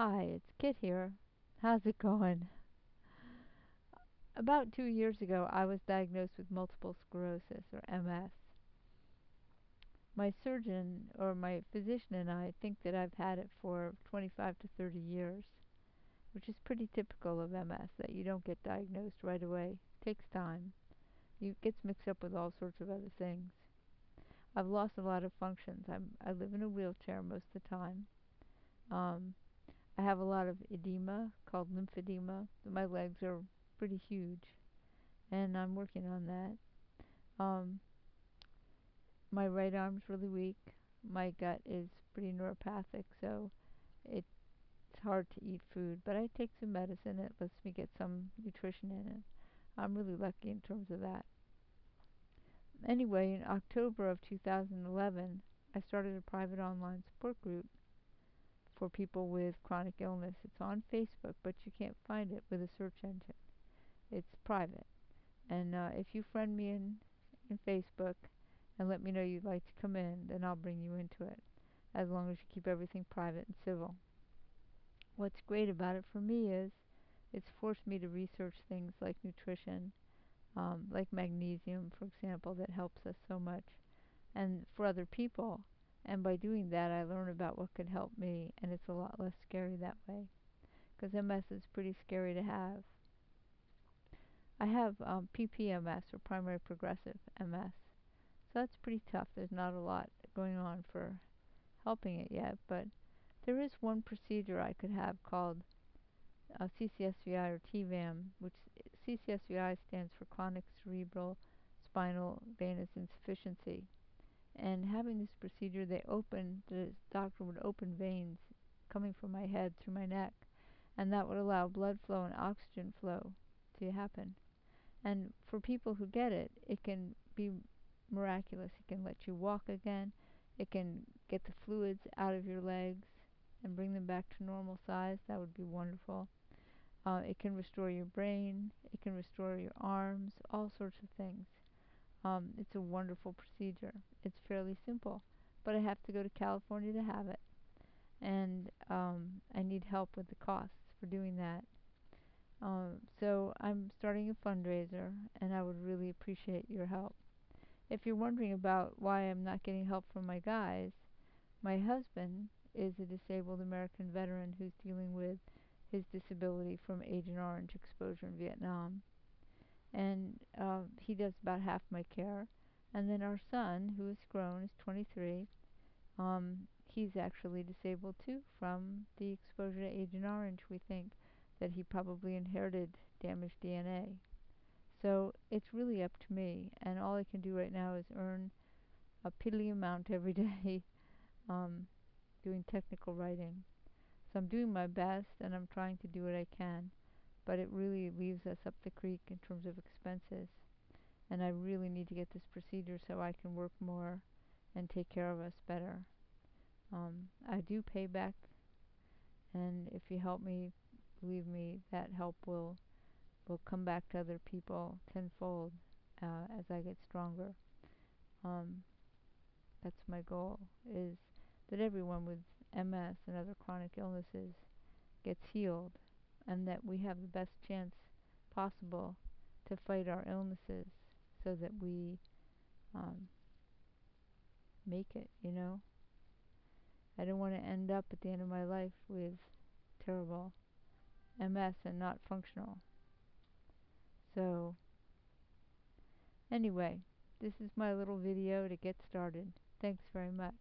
Hi, it's Kit here. How's it going? About 2 years ago, I was diagnosed with multiple sclerosis, or MS. My surgeon, or my physician, and I think that I've had it for 25 to 30 years, which is pretty typical of MS, that you don't get diagnosed right away. It takes time. It gets mixed up with all sorts of other things. I've lost a lot of functions. I live in a wheelchair most of the time. Um, I have a lot of edema called lymphedema. My legs are pretty huge, and I'm working on that. Um, my right arm's really weak. My gut is pretty neuropathic, so it's hard to eat food. But I take some medicine. It lets me get some nutrition in it. I'm really lucky in terms of that. Anyway, in October of 2011, I started a private online support group for people with chronic illness. It's on Facebook, but you can't find it with a search engine. It's private. And if you friend me in Facebook and let me know you'd like to come in, then I'll bring you into it, as long as you keep everything private and civil. What's great about it for me is it's forced me to research things like nutrition, like magnesium, for example, that helps us so much, and for other people. And by doing that, I learn about what could help me, and it's a lot less scary that way, because MS is pretty scary to have. I have PPMS, or primary progressive MS. So that's pretty tough. There's not a lot going on for helping it yet, but there is one procedure I could have called CCSVI or TVAM, which CCSVI stands for chronic cerebral spinal venous insufficiency. And having this procedure, the doctor would open veins coming from my head through my neck, and that would allow blood flow and oxygen flow to happen. And for people who get it, it can be miraculous. It can let you walk again. It can get the fluids out of your legs and bring them back to normal size. That would be wonderful. It can restore your brain. It can restore your arms, all sorts of things. It's a wonderful procedure. It's fairly simple, but I have to go to California to have it, and I need help with the costs for doing that. So I'm starting a fundraiser, and I would really appreciate your help. If you're wondering about why I'm not getting help from my guys, my husband is a disabled American veteran who's dealing with his disability from Agent Orange exposure in Vietnam, and he does about half my care. And then our son, who is grown, is 23. He's actually disabled too from the exposure to Agent Orange. We think that he probably inherited damaged DNA. So it's really up to me, and all I can do right now is earn a piddly amount every day um, doing technical writing. So I'm doing my best, and I'm trying to do what I can, but it really leaves us up the creek in terms of expenses, and I really need to get this procedure so I can work more and take care of us better. I do pay back, and if you help me, believe me, that help will come back to other people tenfold as I get stronger. Um, that's my goal, is that everyone with MS and other chronic illnesses gets healed, and that we have the best chance possible to fight our illnesses so that we um, make it. I don't want to end up at the end of my life with terrible MS and not functional. So anyway, this is my little video to get started. Thanks very much.